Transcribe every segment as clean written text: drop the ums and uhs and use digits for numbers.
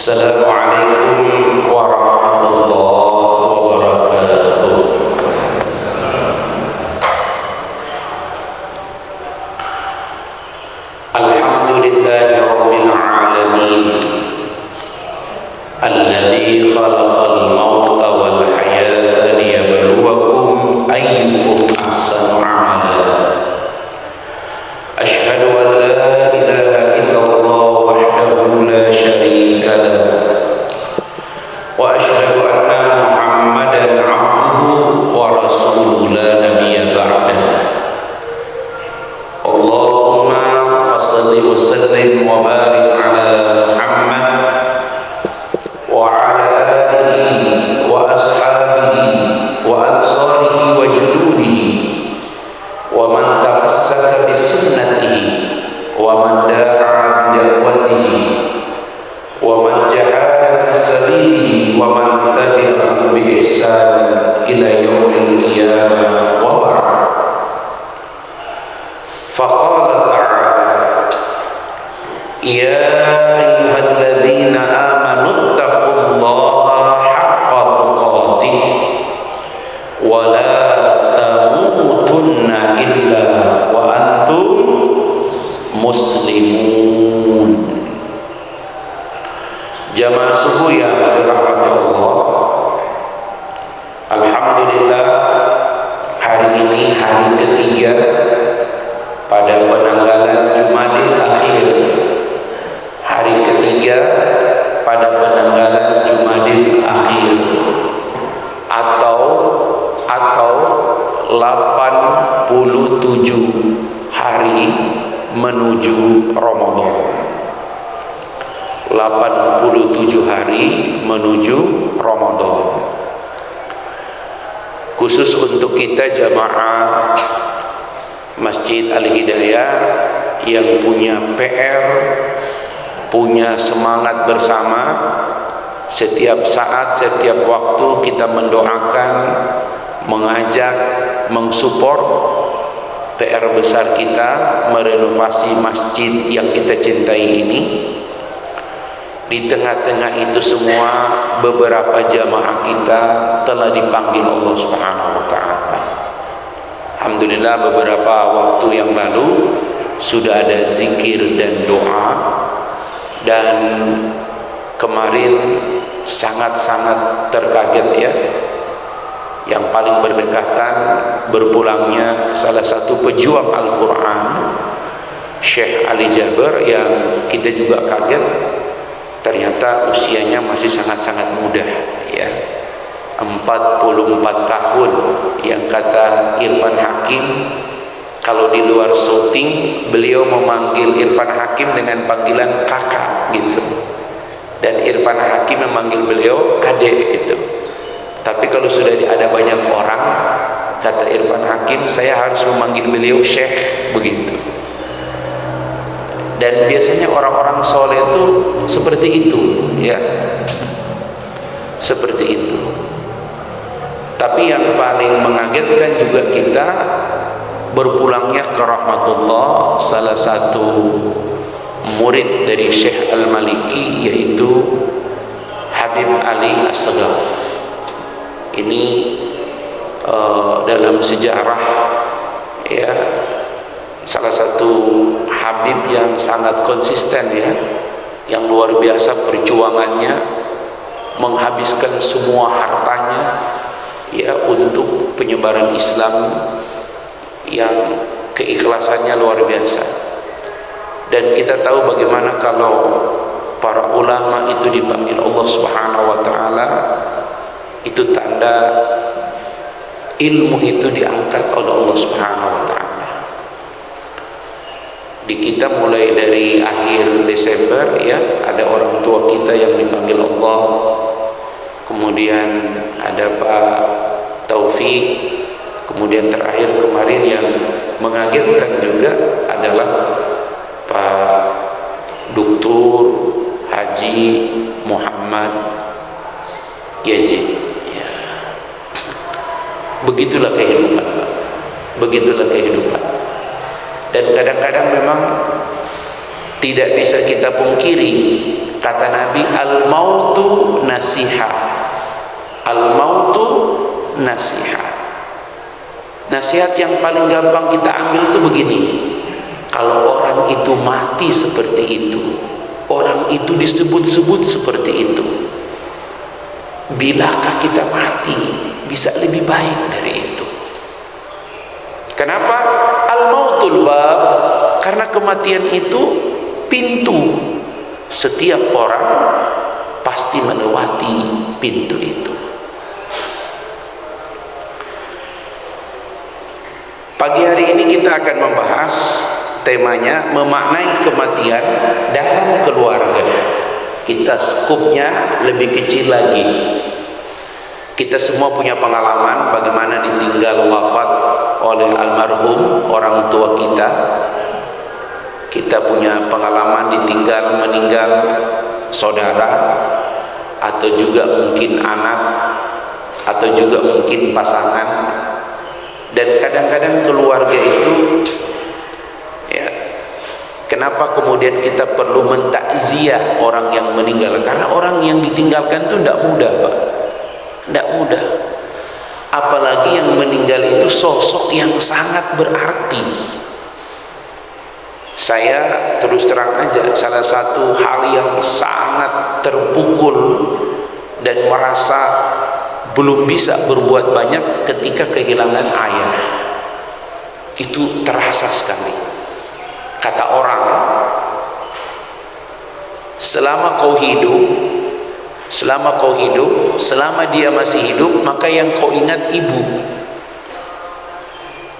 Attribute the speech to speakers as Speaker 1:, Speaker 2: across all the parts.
Speaker 1: Assalamualaikum warahmatullahi wabarakatuh. Alhamdulillahi rabbil alamin, alladzi khalaqal mauta wal hayata liyabluwakum ayyukum ahsanu amala. Asyhadu an la ilaha illallah wahdahu la syarika lah wa asyhadu anna Muhammadan abduhu wa rasuluhu la nabiyya ba'dah. Allahumma fassalli wa sallim wa barik ala Muhammad wa ala alihi wa ashabihi wa ansarihi wa juludihi wa man tamassaka bi sunnatihi wa man da'a bi da'watihi wa man jahada fi sabilihi wa man tabi'ahu bi ihsan ila yaumil qiyamah wa ba'd. Faqala ta'ala ya ayyuhalladzina amanu taqullaha haqqa tuqatih wa la tamutunna illa wa antum muslimun. Jamaah subuh yang dirahmati Allah, alhamdulillah hari ini hari ketiga pada penanggalan Jumadil Akhir, hari ketiga pada penanggalan Jumadil Akhir atau 87 hari menuju Ramadan. 87 hari menuju Ramadan. Khusus untuk kita jamaah Masjid Al-Hidayah yang punya PR, punya semangat bersama, setiap saat, setiap waktu kita mendoakan, mengajak, mensupport PR besar kita merenovasi masjid yang kita cintai ini. Di tengah-tengah itu semua beberapa jamaah kita telah dipanggil Allah Subhanahu wa taala. Alhamdulillah beberapa waktu yang lalu sudah ada zikir dan doa, dan kemarin sangat-sangat terkaget ya, yang paling berdekatan berpulangnya salah satu pejuang Al-Quran, Syekh Ali Jaber, yang kita juga kaget ternyata usianya masih sangat-sangat muda ya, 44 tahun, yang kata Irfan Hakim kalau di luar syuting beliau memanggil Irfan Hakim dengan panggilan kakak gitu, dan Irfan Hakim memanggil beliau adik gitu. Tapi kalau sudah ada banyak orang, kata Irfan Hakim, saya harus memanggil beliau Syekh begitu. Dan biasanya orang-orang soleh itu seperti itu ya, seperti itu. Tapi yang paling mengagetkan juga kita berpulangnya ke rahmatullah salah satu murid dari Syekh Al-Maliki, yaitu Habib Ali As-Saghaf. Ini dalam sejarah ya, salah satu Habib yang sangat konsisten ya, yang luar biasa perjuangannya, menghabiskan semua hartanya ya untuk penyebaran Islam, yang keikhlasannya luar biasa. Dan kita tahu bagaimana kalau para ulama itu dipanggil Allah Subhanahu wa taala, itu tanda ilmu itu diangkat oleh Allah Subhanahu wa taala. Di kita mulai dari akhir Desember ya, ada orang tua kita yang dipanggil Allah, kemudian ada Pak Taufik, kemudian terakhir kemarin yang mengagetkan juga adalah Pak Dr. Haji Muhammad Yazid ya. Begitulah kehidupan Pak, begitulah kehidupan. Dan kadang-kadang memang tidak bisa kita pungkiri Kata Nabi, al-mautu nasiha. Al-mautu nasiha. Nasihat yang paling gampang kita ambil itu begini: kalau orang itu mati seperti itu, orang itu disebut-sebut seperti itu, bilakah kita mati bisa lebih baik dari itu? Kenapa? Al-mautul bab, karena kematian itu pintu. Setiap orang pasti melewati pintu itu. Pagi hari ini kita akan membahas temanya memaknai kematian dalam keluarga. Kita skupnya lebih kecil lagi. Kita semua punya pengalaman bagaimana ditinggal wafat oleh almarhum orang tua kita. Kita punya pengalaman ditinggal meninggal saudara, atau juga mungkin anak, atau juga mungkin pasangan. Dan kadang-kadang keluarga itu, ya, kenapa kemudian kita perlu mentakziah orang yang meninggal? Karena orang yang ditinggalkan itu tidak mudah, Pak. Tidak mudah. Apalagi yang meninggal itu sosok yang sangat berarti. Saya terus terang aja, salah satu hal yang sangat terpukul dan merasa belum bisa berbuat banyak ketika kehilangan ayah. Itu terasa sekali. Kata orang, selama kau hidup, selama dia masih hidup, maka yang kau ingat ibu.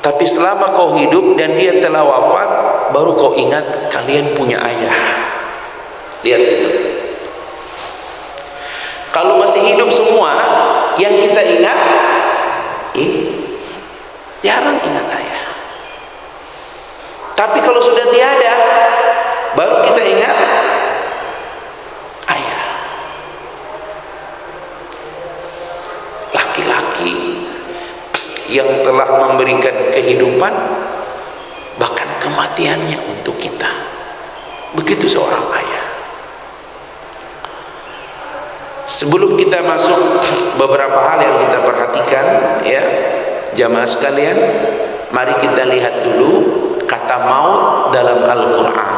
Speaker 1: Tapi selama kau hidup dan dia telah wafat, baru kau ingat kalian punya ayah. Lihat itu. Kalau masih hidup semua, yang kita ingat ini, jarang ingat ayah. Tapi kalau sudah tiada, baru kita ingat ayah. Laki-laki yang telah memberikan kehidupan, bahkan kematiannya untuk kita. Begitu seorang ayah. Sebelum kita masuk beberapa hal yang kita perhatikan, ya jamaah sekalian, mari kita lihat dulu kata maut dalam Al-Quran.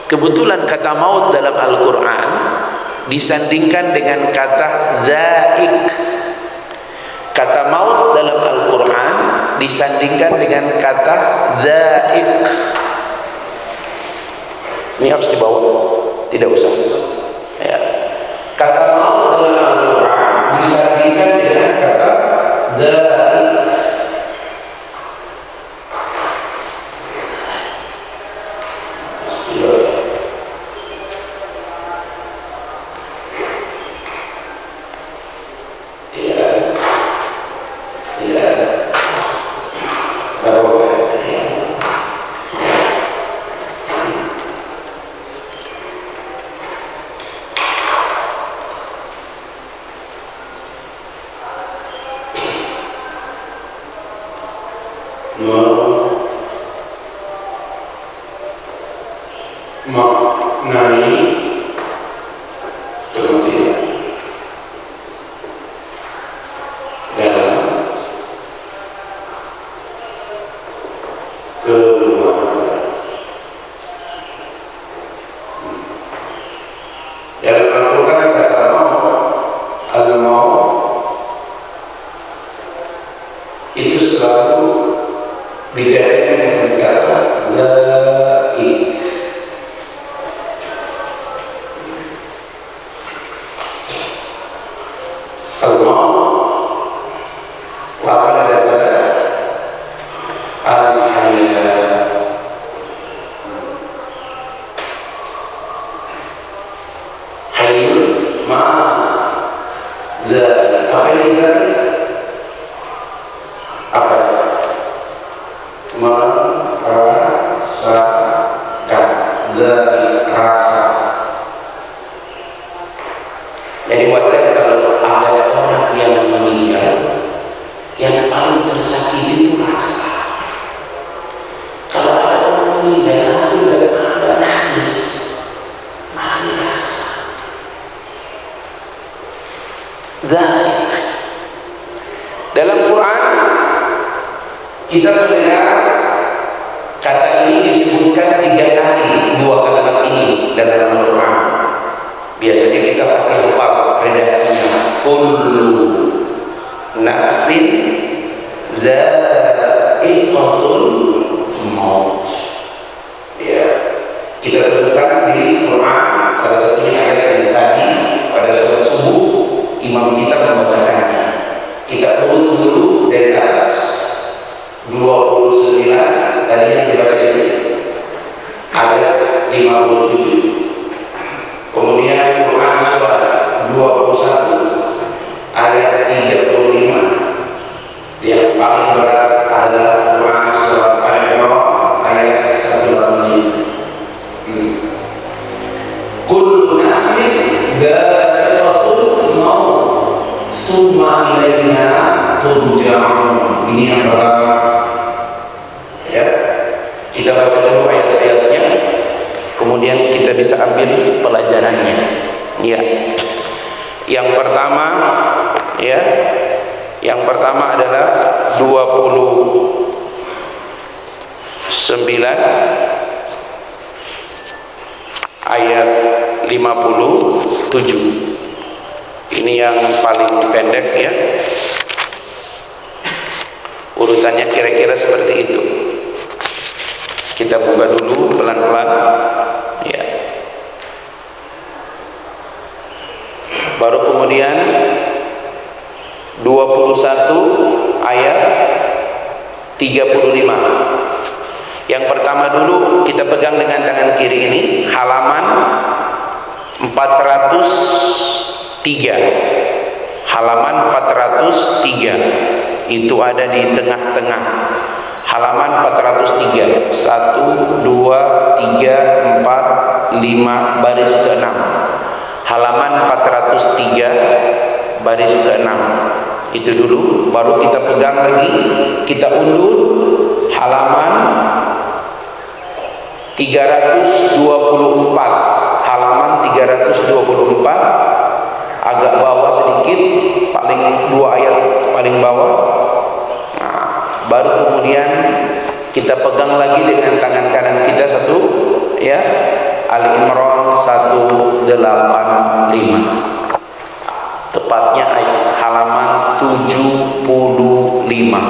Speaker 1: Kebetulan kata maut dalam Al-Quran disandingkan dengan kata zaik. Kata maut dalam Al-Quran disandingkan dengan kata zaik. Ini harus dibawa, tidak usah. Ya. Kata maut dalam Al-Quran disandingkan dengan kata zaik. Maknai kematian dalam keluarga. Dalam Al-Quran kata al-maut itu selalu digantikan dengan kata zaik. Al-maut lawan daripada al-hayat. Hayyul ma zaik. Apa ini zaik? Apa? Merasakan. Zaik, rasa. Jadi wajar kalau ada orang yang meninggal, yang paling tersakiti itu rasa. Kalau ada orang meninggal itu tidak ada nangis, kita mendengar kata ini disebutkan 3 kali, 2 kalimat ini dalam Al-Quran. Biasanya kita pasti hafal redaksinya. Kullu nafsin dha'iqatul maut. Ya, kita temukan di Quran salah satunya ayat yang tadi pada salat subuh imam kita membacakannya. Kita urut dulu dari atas 29 tadi yang dibaca ini ayat 57. Kemudian Quran surat 21 ayat 35. Yang paling berat adalah Quran surat Al-Imran ayat 185. Kullu nafsin dha'iqatul maut summa ilaina turja'un. Ini yang pertama. Ya, kita baca dulu ayat-ayatnya, kemudian kita bisa ambil pelajarannya. Ya, yang pertama, ya, yang pertama adalah 29 ayat 57. Ini yang paling pendek ya. Urutannya kira-kira seperti itu. Kita buka dulu pelan-pelan ya. Baru kemudian 21 ayat 35. Yang pertama dulu kita pegang dengan tangan kiri ini, halaman 403. Halaman 403 itu ada di tengah-tengah. Halaman 403. 1 2 3 4 5 baris ke-6. Halaman 403 baris ke-6. Itu dulu, baru kita pegang lagi, kita undur halaman 324. Halaman 324 agak bawah sedikit, paling 2 ayat paling bawah. Nah, baru kemudian kita pegang lagi dengan tangan kanan kita satu ya, Ali Imran 185. Tepatnya ayat halaman 75.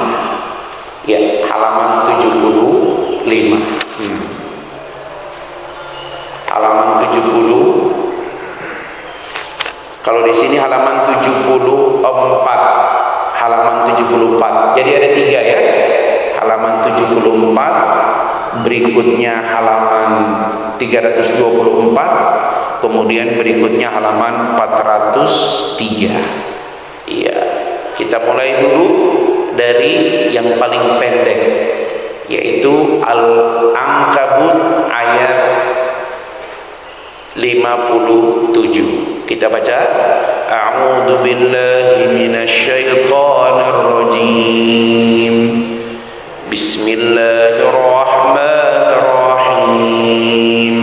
Speaker 1: Ya, halaman 75. Halaman 70. Kalau di sini halaman 74. Halaman 74. Jadi ada 3 ya. Halaman 74, berikutnya halaman 324, kemudian berikutnya halaman 403. Iya, kita mulai dulu dari yang paling pendek, yaitu Al-Ankabut ayat 57. Kita baca, A'udzu billahi minasyaitonir rajim. Bismillahirrahmanirrahim.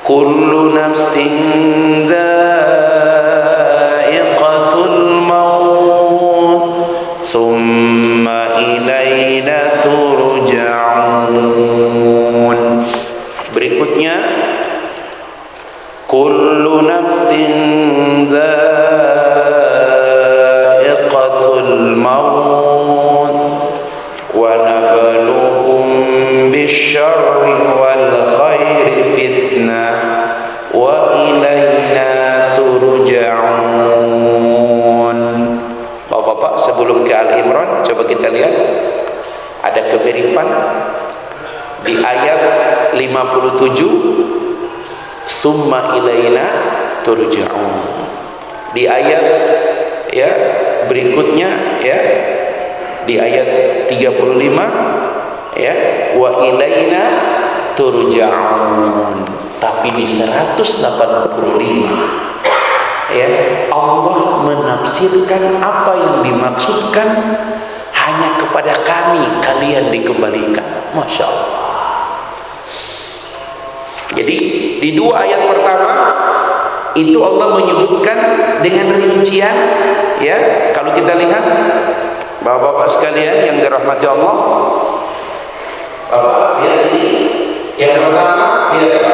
Speaker 1: Kullu nafsin dha'iqatul maut summa ilaina turja'un. Berikutnya, kullu nafsin dha'iqatul maut wa nabluukum bisyarri wal khairi fitnah wa ilaina turja'un. Bapak-bapak, sebelum ke Ali Imran, coba kita lihat ada kemiripan di ayat 57. Summa ilaina turja'un. Di ayat ya berikutnya ya, di ayat 35 ya, wa ilaina turja'un. Tapi di 185 ya, Allah menafsirkan apa yang dimaksudkan, hanya kepada kami kalian dikembalikan. Masya Allah. Jadi di 2 ayat pertama itu Allah menyebutkan dengan rincian ya. Kalau kita lihat Bapak-bapak sekalian yang dirahmati Allah, Bapak lihat ini. Yang pertama dia kata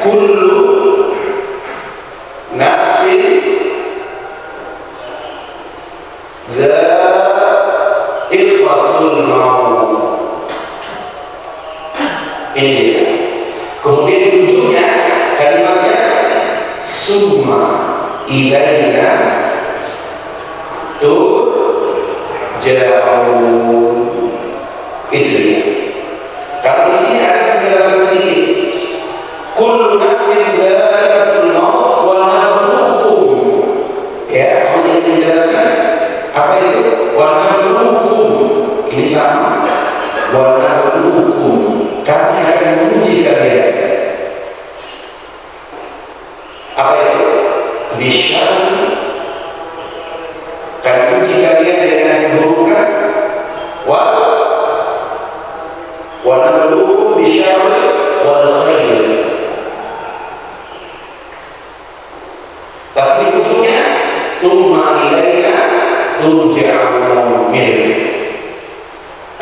Speaker 1: kullu nafsin dha'iqatul maut. Ini dia. Kemudian ujungnya kalimatnya summa ilaina turja'un. Itu dia. Kalau di sini ada penjelasan sedikit. Kullu nafsin dha'iqatul maut wa nabluukum. Ya, ini penjelasan apa itu? Wa nabluukum. Ini sama. Wa nabluukum. Kami akan menguji kalian. Apa itu? Bisyarri. Kami uji kalian dengan keburukan. Wa nabluukum bisyarri wal khair. Tapi ujungnya summa ilaina turja'un.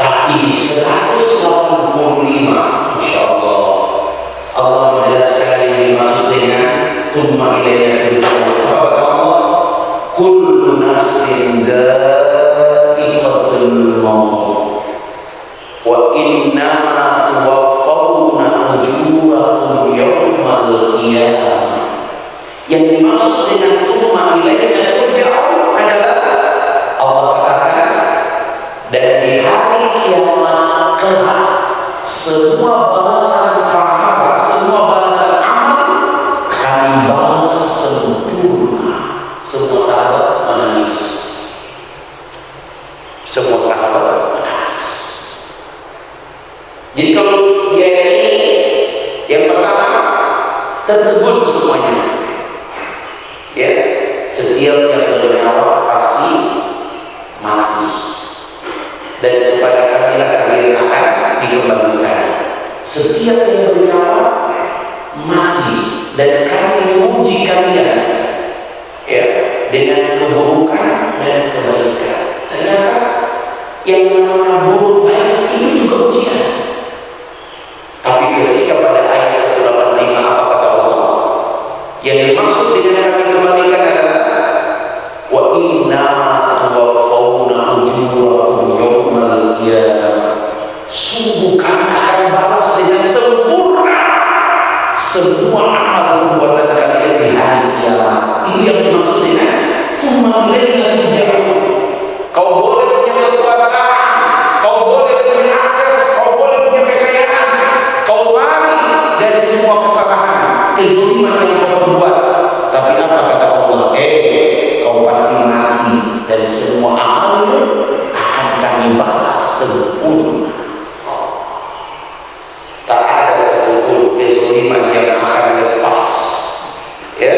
Speaker 1: Tapi 185 insyaallah Allah menjelaskan ini maksud dengan summa ilaina turja'un. Apa Allah? Kullu nafsin dha'iqatul maut wa innama tuwaffawna ujurakum yawmal qiyamah. Yang dimaksud dengan summa ilaina turja'un adalah Allah katakan, dan di hari kiamat kelak semua balasan pahala, semua balasan amal kami balas sempurna. Semua sahabat menangis. Semua sahabat menangis. Jadi kalau dia ini yang pertama tertegun semuanya. Ya, setiap yang bernyawa pasti mati. Dan kepada kamilah kalian akan dikembalikan. Setiap yang bernyawa mati dan kami menguji kalian, ya, dengan keburukan dan kebaikan. Ternyata yang namanya buruk baik itu juga ujian. Tapi ketika pada ayat 185 apa kata Allah? Yang dimaksud dengan kami kembalikan adalah wa inna tuwaffawna ujurakum yawmal qiyamah. Sungguh kami akan balas dengan sempurna semua amal perbuatan kalian di hari kiamat. Itu yang dimaksud dengan summa ilaina turja'un. Kau boleh punya kekuasaan, kau boleh punya akses, kau boleh punya kekayaan, kau lari dari semua kesalahan, kezaliman yang kau perbuat. Tapi apa kata Allah? Kau pasti mati dan semua amalmu akan kami balas sempurna. Tak ada satu kezaliman yang akan lepas. Ya,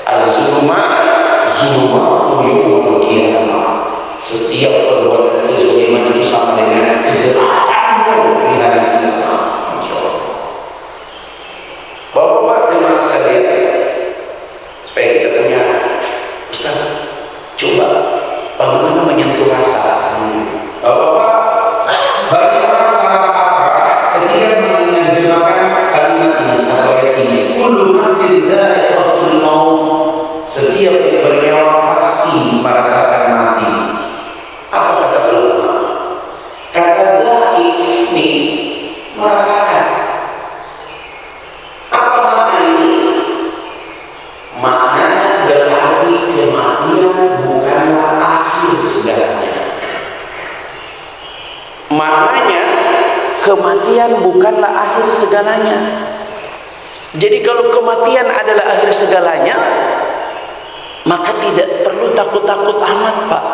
Speaker 1: az-zulumat yawmal qiyamah. Setiap perbuatan kezaliman itu sama dengan kegelapanmu di hari kiamat. Insyaallah. Bapak-bapak jemaah sekalian, supaya kita punya, Ustaz, coba bagaimana menyentuh rasa. Bapak-bapak, banyak orang salah apa ketika menerjemahkan kalimat ini atau ayat ini. Kullu nafsin dha'iqatul maut. Setiap yang bernyawa pasti merasakan mati. Apa kata ulama? Kata dha'iq ini merasakan. Apa makna ini? Maknanya berarti kematian bukanlah akhir segalanya. Maknanya kematian bukanlah akhir segalanya. Jadi kalau kematian adalah akhir segalanya, maka tidak perlu takut-takut amat, Pak.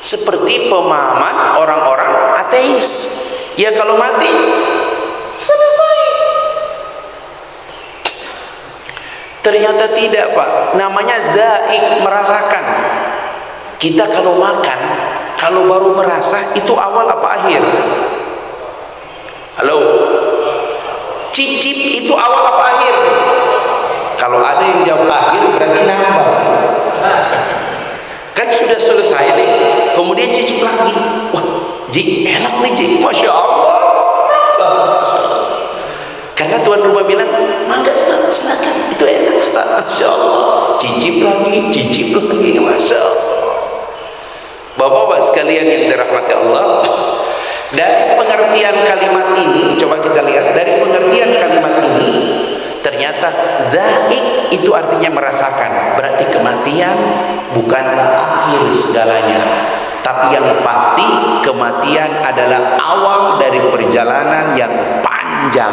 Speaker 1: Seperti pemahaman orang-orang ateis. Ya kalau mati selesai. Ternyata tidak, Pak. Namanya dha'iq, merasakan. Kita kalau makan, kalau baru merasa, itu awal apa akhir? Halo? Cicip itu awal apa akhir? Kalau ada yang jawab akhir, berarti nambah. Kan kan sudah selesai nih, kemudian cicip lagi. Wah, Ji, enak nih Ji, Masya Allah. Karena tuan rumah bilang, mangga Ustaz, silakan, itu enak Ustaz, Masya Allah. Cicip lagi, Masya Allah. Bapak-bapak sekalian yang dirahmati Allah, dari pengertian kalimat ini, coba kita lihat, dari pengertian kalimat ini, ternyata zaik itu artinya merasakan. Berarti kematian bukanlah akhir segalanya, tapi yang pasti kematian adalah awal dari perjalanan yang panjang,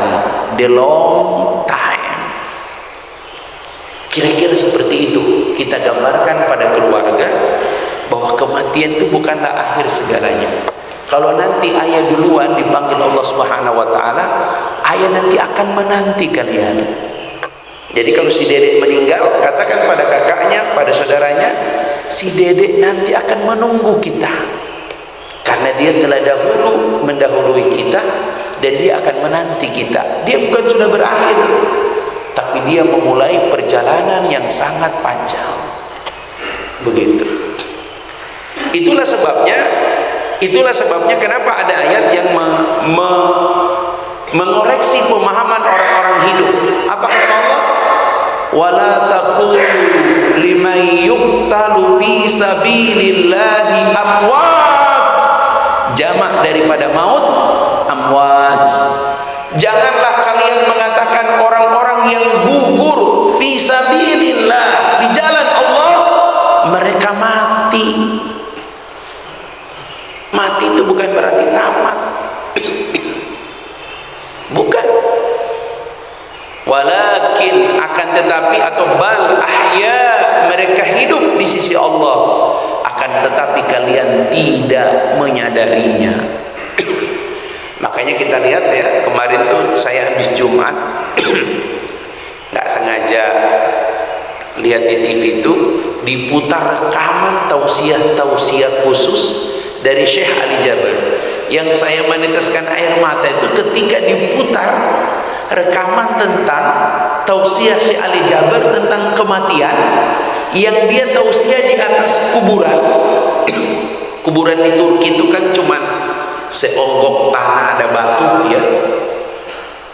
Speaker 1: the long time. Kira-kira seperti itu kita gambarkan pada keluarga, bahwa kematian itu bukanlah akhir segalanya. Kalau nanti ayah duluan dipanggil Allah Subhanahu wa taala, ayah nanti akan menanti kalian. Jadi kalau si dedek meninggal, katakan pada kakaknya, pada saudaranya, si dedek nanti akan menunggu kita. Karena dia telah mendahului kita, dan dia akan menanti kita. Dia bukan sudah berakhir, tapi dia memulai perjalanan yang sangat panjang. Begitu. Itulah sebabnya kenapa ada ayat yang mengoreksi pemahaman orang-orang hidup. Apa kata Allah? Wala taqulu liman yuqtalu fi sabilillahi amwat. Jamak daripada maut, amwat. Janganlah kalian mengatakan orang-orang yang gugur fi sabilillah, di jalan Allah, mereka mati. Mati itu bukan berarti tamat. Bukan. Walakin, akan tetapi, atau bal ahya, mereka hidup di sisi Allah, akan tetapi kalian tidak menyadarinya. Makanya kita lihat ya, kemarin tuh saya habis Jumat nggak sengaja lihat di TV itu diputar rekaman tausiah khusus dari Syekh Ali Jaber. Yang saya meneteskan air mata itu ketika diputar rekaman tentang tausiah Syekh Ali Jaber tentang kematian, yang dia tausiah di atas kuburan. Kuburan di Turki itu kan cuman seonggok tanah, ada batu ya,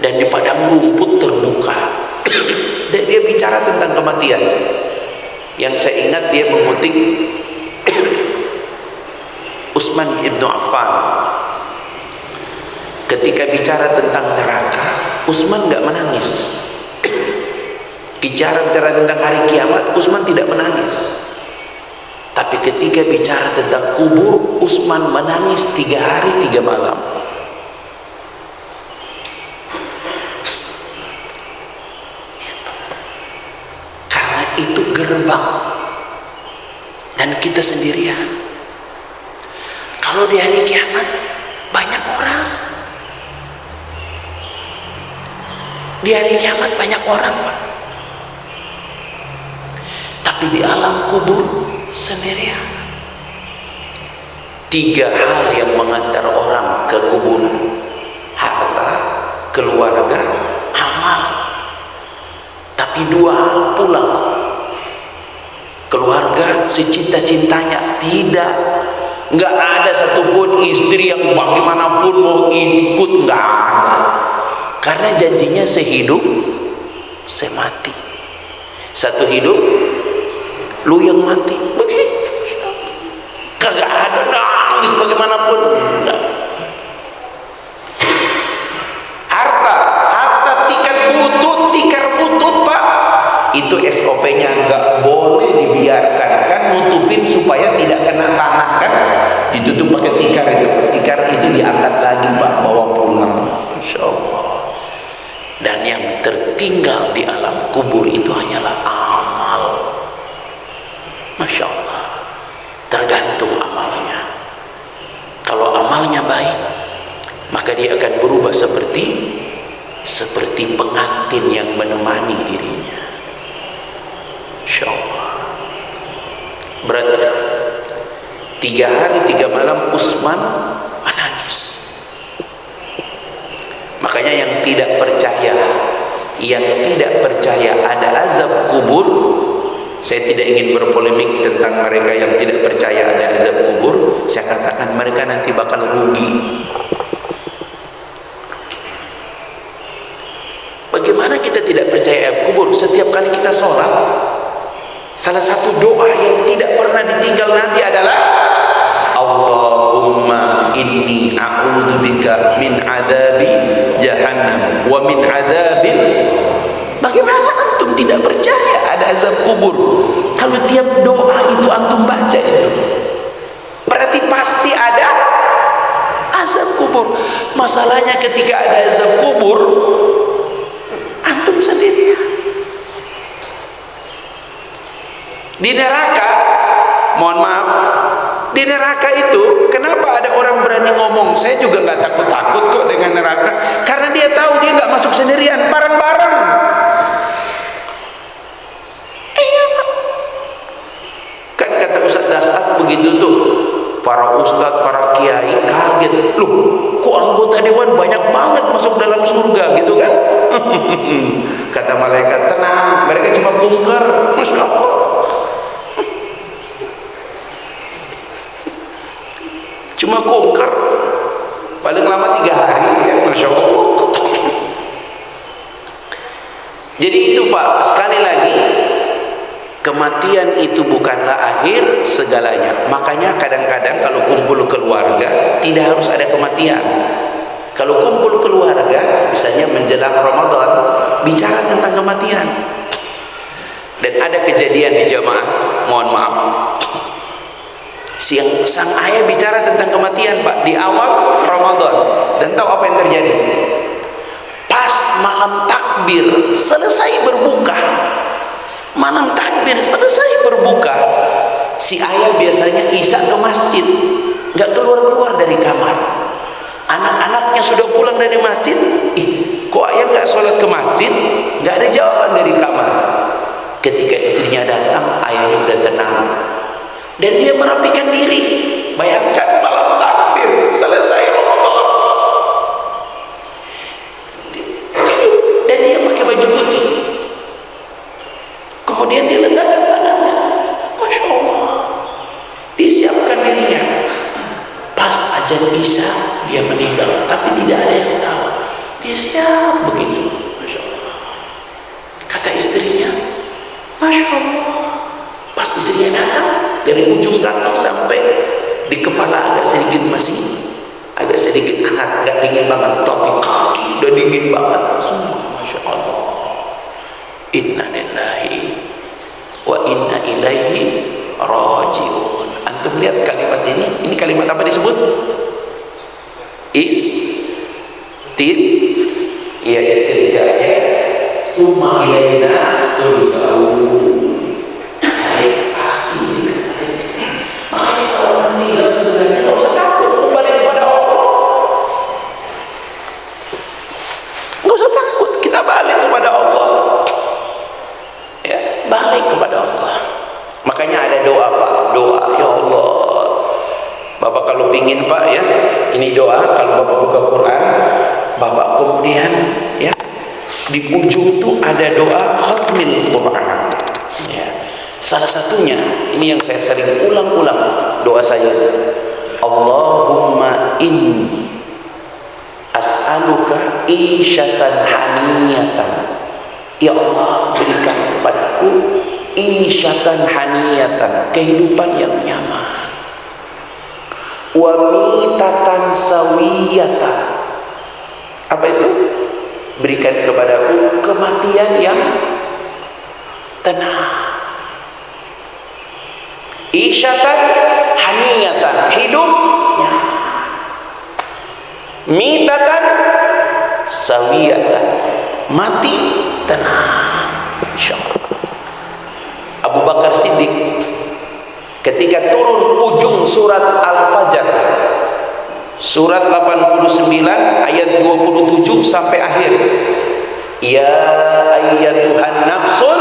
Speaker 1: dan di padang rumput terbuka. Dan dia bicara tentang kematian. Yang saya ingat dia mengutip Utsman ibnu Affan. Ketika bicara tentang neraka, Utsman nggak menangis. Bicara tentang hari kiamat, Utsman tidak menangis. Tapi ketika bicara tentang kubur, Utsman menangis 3 hari 3 malam. Karena itu gerbang, dan kita sendirian. Kalau di hari kiamat banyak orang, di hari kiamat banyak orang, Pak. Tapi di alam kubur sendirian. 3 hal yang mengantar orang ke kuburan: harta, keluarga, amal. Tapi 2 hal pulang. Keluarga secinta-cintanya tidak. Nggak ada satupun istri yang bagaimanapun mau ikut, nggak ada. Karena janjinya sehidup semati. Satu hidup, lu yang mati. Begitu. Kagak ada nangis bagaimanapun. Nggak. Harta tikar butut Pak. Itu SOP-nya nggak boleh dibiarkan. Kan nutupin supaya tidak kena tanah kan. Ditutup pakai tikar itu. Tikar itu diangkat lagi Pak, bawa pulang. Masya Allah. Dan yang tertinggal di alam kubur itu hanyalah amal. Masya Allah. Tergantung amalnya. Kalau amalnya baik, maka dia akan berubah seperti pengantin yang menemani dirinya. Masya Allah. Berarti 3 hari 3 malam Utsman menangis. Makanya yang tidak percaya ada azab kubur, Saya tidak ingin berpolemik tentang mereka yang tidak percaya ada azab kubur. Saya katakan mereka nanti bakal rugi. Bagaimana kita tidak percaya azab kubur? Setiap kali kita sholat, salah satu doa yang tidak pernah ditinggal Nabi adalah Allahumma inni a'udzubika min adabi jahannam wa min adabil. Bagaimana antum tidak percaya ada azab kubur kalau tiap doa itu antum baca itu? Berarti pasti ada azab kubur. Masalahnya ketika ada azab kubur, antum sendirian di neraka. Mohon maaf, di neraka itu kenapa ada orang berani ngomong saya juga nggak takut-takut kok dengan neraka? Karena dia tahu dia nggak masuk sendirian, bareng-bareng. Kan kata Ustaz Dasat begitu tuh, para ustadz, para kiai kaget, loh kok anggota dewan banyak banget masuk dalam surga gitu kan? Kata malaikat, tenang, mereka cuma kunker. Masya Allah, cuma kunker, paling lama 3 hari ya. Masya Allah. Jadi itu Pak, sekali lagi, kematian itu bukanlah akhir segalanya. Makanya kadang-kadang kalau kumpul keluarga tidak harus ada kematian. Kalau kumpul keluarga misalnya menjelang Ramadan, bicara tentang kematian. Dan ada kejadian di jamaah, mohon maaf, sang ayah bicara tentang kematian Pak di awal Ramadan. Dan tahu apa yang terjadi? Pas malam takbir selesai berbuka, malam takbir selesai berbuka, si ayah biasanya isya ke masjid, nggak keluar-keluar dari kamar. Anak-anaknya sudah pulang dari masjid, kok ayah nggak sholat ke masjid? Nggak ada jawaban dari kamar. Ketika istrinya datang, ayahnya udah tenang dan dia merapikan diri. Bayangkan malam takbir selesai Ramadan, dan dia pakai baju putih. Kemudian dia letakkan tangannya, Masya Allah, dia siapkan dirinya. Pas azan isya dia meninggal, tapi tidak ada yang tahu. Dia siap begitu, Masya Allah. Kata istrinya, Masya Allah. Pas istrinya datang, dari ujung kaki sampai di kepala agak sedikit hangat, nggak dingin banget, tapi kaki udah dingin banget semua. Masya Allah. Inna lillahi wa inna ilaihi rajiun. Antum lihat kalimat ini kalimat apa disebut? Ya istirja'nya summa ilaina turja'un. Pasti. Makanya kalau orang meninggal sebenarnya nggak usah takut, kembali kepada Allah. Nggak usah takut, kita balik kepada Allah. Ya, balik kepada Allah. Makanya ada doa Pak, doa ya Allah. Bapak kalau pingin Pak ya, ini doa kalau Bapak buka Quran, Bapak kemudian ya di ujung tuh ada doa khatmil Quran. Ya. Salah satunya ini yang saya sering ulang-ulang doa saya, Allahumma inni as'aluka isyatan haniyatan. Ya Allah, berikan kepadaku isyatan haniyatan, kehidupan yang nyaman, wa mitatan sawiyatan. Apa itu? Berikan kepadaku kematian yang tenang. Isyatan haniyatan, hidupnya. Mitatan sawiyatan, mati tenang. Insyaallah. Abu Bakar Siddiq ketika turun ujung surat Al-Fajr, surat 89 ayat 27 sampai akhir, ya ayyatuhan nafsul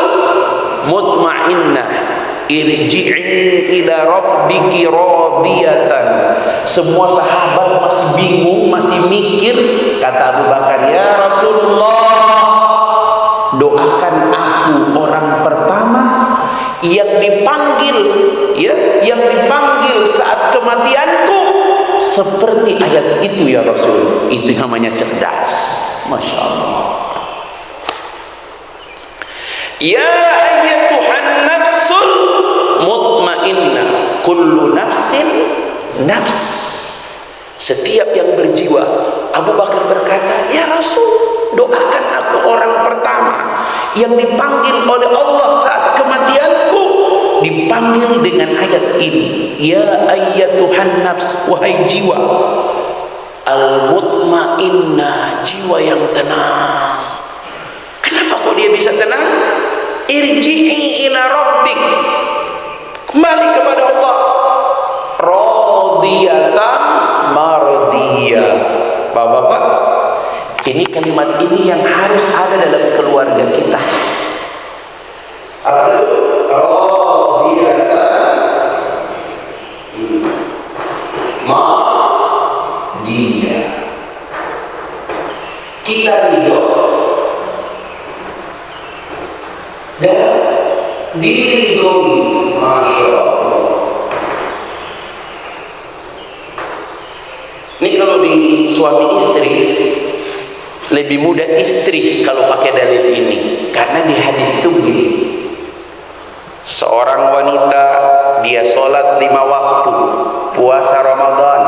Speaker 1: mutmainnah irji'i ila rabbiki radiyatan. Semua sahabat masih bingung, masih mikir. Kata Abu Bakar, ya Rasulullah, doakan aku orang pertama kematianku seperti ayat itu ya Rasul. Itu namanya cerdas. Masya Allah. Ya ayyatuhan nafsul mutmainnah, kullu nafsin nafs. Setiap yang berjiwa. Abu Bakar berkata, ya Rasul, doakan aku orang pertama yang dipanggil oleh Allah saat kematianku, dipanggil dengan ayat ini. Ya ayyatuhan nafs, wahai jiwa al-mutmainnah, jiwa yang tenang. Kenapa kok dia bisa tenang? Irji'i ila rabbik, kembali kepada Allah. Radiyatan mardiyah. Bapak-bapak, ini kalimat ini yang harus ada dalam keluarga kita. Apa itu? Radiyatan mardiyah. Kita ridho dan diridhoi. Masya Allah. Ini kalau di suami istri, lebih mudah istri kalau pakai dalil ini, karena di hadis itu begini, seorang wanita dia sholat 5 waktu, puasa Ramadan,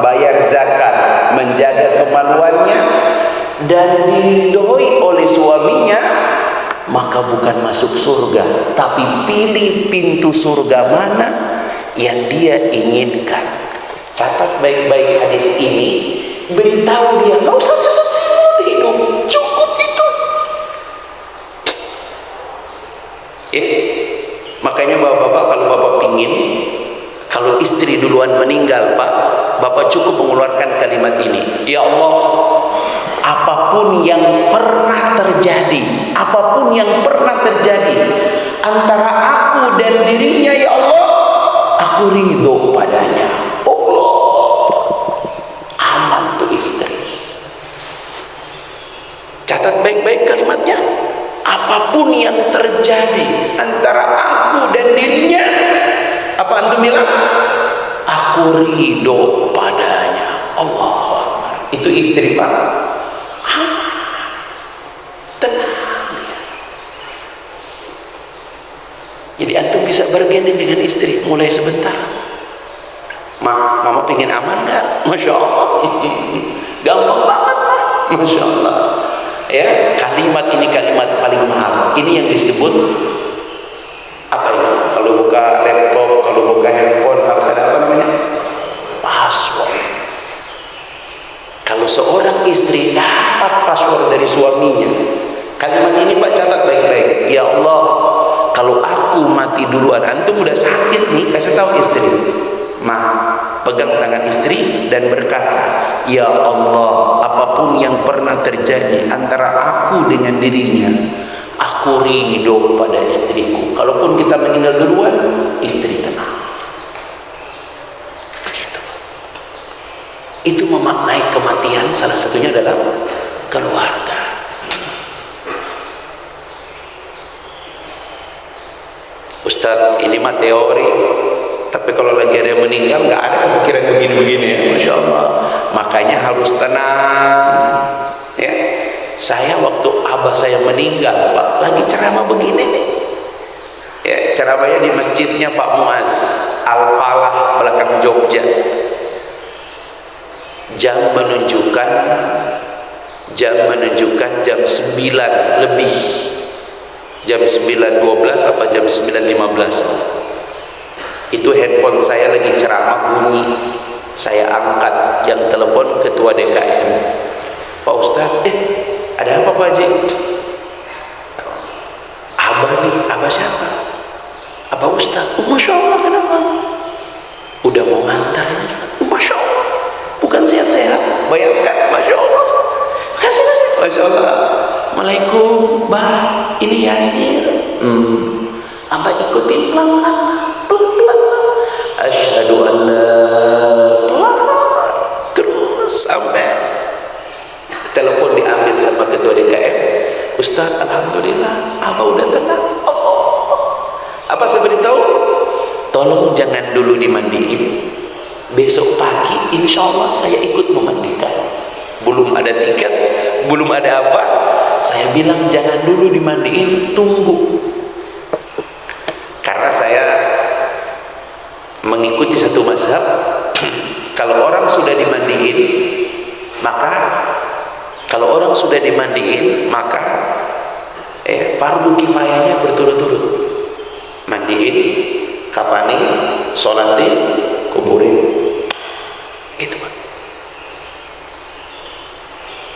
Speaker 1: bayar zakat, menjaga kemaluannya, dan diridhoi oleh suaminya, maka bukan masuk surga, tapi pilih pintu surga mana yang dia inginkan. Catat baik-baik hadis ini, beritahu dia, nggak usah sibuk hidup, cukup itu. Makanya bapak-bapak, kalau bapak pingin, kalau istri duluan meninggal, Pak, bapak cukup mengeluarkan kalimat ini. Ya Allah, apapun yang pernah terjadi, apapun yang pernah terjadi antara aku dan dirinya, ya Allah, aku ridho padanya. Istri, catat baik-baik kalimatnya. Apapun yang terjadi antara aku dan dirinya, apa antum bilang? Aku ridho padanya. Allah, itu istri, Pak. Tenang. Jadi antum bisa bergending dengan istri mulai sebentar. Mama pengen aman gak? Masya Allah. Gampang banget, Masya Allah. Ya, kalimat ini kalimat paling mahal. Ini yang disebut apa ya? Kalau buka laptop, kalau buka handphone harus ada apa namanya? Password. Kalau seorang istri dapat password dari suaminya, kalimat ini Pak catat baik-baik. Ya Allah, kalau aku mati duluan, antum udah sakit nih, kasih tahu istri. Pegang tangan istri dan berkata, ya Allah, apapun yang pernah terjadi antara aku dengan dirinya, aku ridho pada istriku. Kalaupun kita meninggal duluan, istri tenang. Itu memaknai kematian, salah satunya adalah keluarga. Ustadz, ini mah teori, tapi kalau lagi ada yang meninggal nggak ada kepikiran begini-begini ya, Masya Allah. Makanya harus tenang ya. Saya waktu abah saya meninggal, Pak, lagi ceramah begini nih ya, ceramahnya di masjidnya Pak Muaz Al-Falah belakang Jogja. Jam menunjukkan jam 9 lebih, jam 9.12 apa jam 9.15. Itu handphone saya lagi ceramah bunyi, saya angkat, yang telepon ketua DKM. Pak Ustadz, ada apa Pak Haji? Abah nih. Abah siapa? Abah Ustadz. Masya Allah, kenapa? Udah mau ngantar ini Ustadz. Masya Allah, bukan sehat-sehat, bayangkan. Masya Allah, kasih. Masya Allah. Waalaikumsalam, Bah, ini Yasir. Abah ikutin pelan-pelan. Asyhadu an la terus sampai telepon diambil sama ketua DKM. Ustaz, alhamdulillah, Abah udah tenang. Apa saya beritahu? Tolong jangan dulu dimandiin. besok pagi insya Allah saya ikut memandikan. Belum ada tiket, belum ada apa, saya bilang jangan dulu dimandiin, tunggu. Karena saya mengikuti satu mazhab, kalau orang sudah dimandiin, maka fardu kifayahnya berturut-turut. Mandiin, kafani, sholatin, kuburin. Gitu Pak.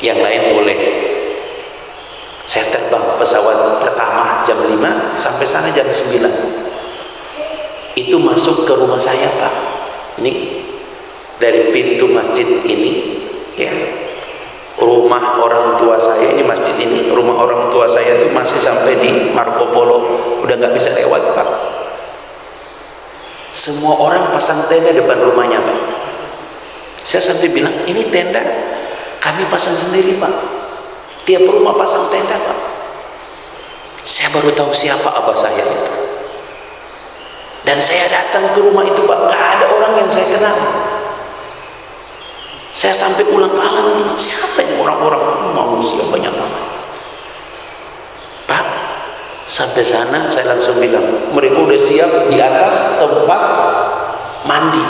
Speaker 1: Yang lain boleh. Saya terbang pesawat pertama jam 5 sampai sana jam 9. Itu masuk ke rumah saya Pak. Ini dari pintu masjid ini ya. Rumah orang tua saya ini, masjid ini, rumah orang tua saya itu masih sampai di Marco Polo, udah nggak bisa lewat Pak. Semua orang pasang tenda depan rumahnya Pak. Saya sampai bilang, ini tenda kami pasang sendiri Pak, tiap rumah pasang tenda Pak. Saya baru tahu siapa abah saya itu, dan saya datang ke rumah itu Pak, nggak ada orang yang saya kenal. Saya sampai ulang ke alam, siapa ini orang-orang manusia banyak banget Pak. Sampai sana saya langsung bilang, mereka udah siap di atas tempat mandi.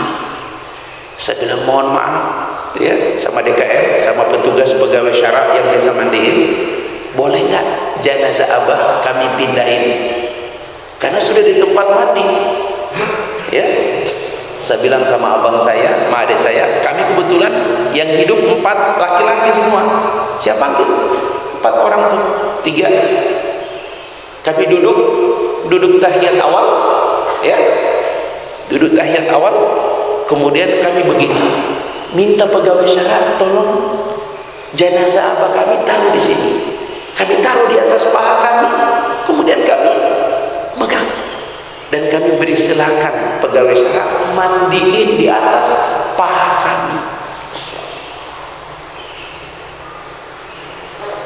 Speaker 1: Saya bilang mohon maaf ya, sama DKM, sama petugas pegawai syarat yang biasa mandiin, boleh nggak jenazah abah kami pindahin, karena sudah di tempat mandi ya. Saya bilang sama abang saya, sama adik saya, kami kebetulan yang hidup 4 laki-laki semua. Siapa panggil? 4 orang tuh, 3. Kami duduk tahiyat awal, ya, duduk tahiyat awal. Kemudian kami begini, minta pegawai syarat, tolong jenazah abah kami taruh di sini. Kami taruh di atas paha kami, kemudian kami megang. Dan kami beri silakan pegawai syarat mandiin di atas paha kami.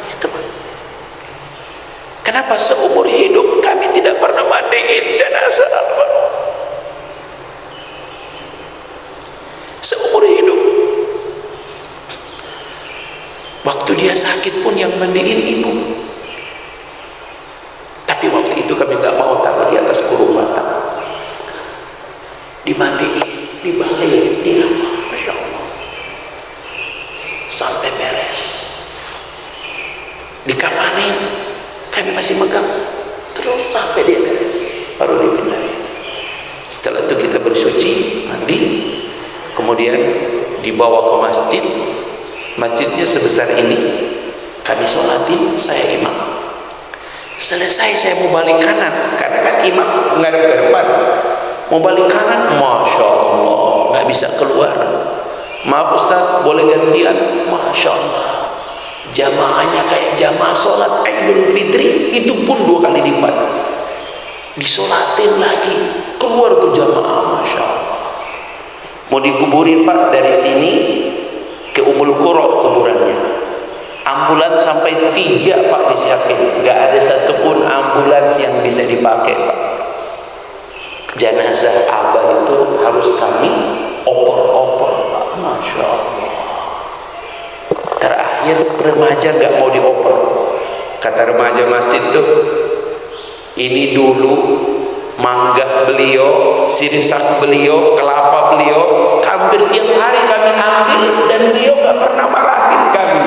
Speaker 1: Itu Pak. Kenapa seumur hidup kami tidak pernah mandiin jenazah Abah? Seumur hidup. Waktu dia sakit pun yang mandiin ibu. Tapi waktu itu kami nggak mau taruh di atas kurung mata, dimandiin, dibalik, di apa, Masya Allah, sampai beres, dikafanin, kami masih megang, terus sampai dia beres, baru dipindahin. Setelah itu kita bersuci, mandi, kemudian dibawa ke masjid. Masjidnya sebesar ini, kami sholatin, saya imam. Selesai saya mau balik kanan, karena kan imam menghadap ke depan. Mau balik kanan, Masya Allah, nggak bisa keluar. Maaf Ustaz, boleh gantian? Masya Allah, jamaahnya kayak jamaah sholat Idul Fitri, itu pun 2 kali lipat. Disolatin lagi, keluar tuh jamaah, Masya Allah. Mau dikuburin Pak, dari sini ke Umul Qura kuburannya. Ambulans sampai 3 Pak disiapin, nggak ada satupun ambulans yang bisa dipakai Pak. Jenazah abah itu harus kami opor-opor Pak, Masya Allah. Terakhir remaja nggak mau dioper. Kata remaja masjid tuh, ini dulu mangga beliau, sirisak beliau, kelapa beliau, hampir tiap hari kami ambil dan beliau nggak pernah marahin kami.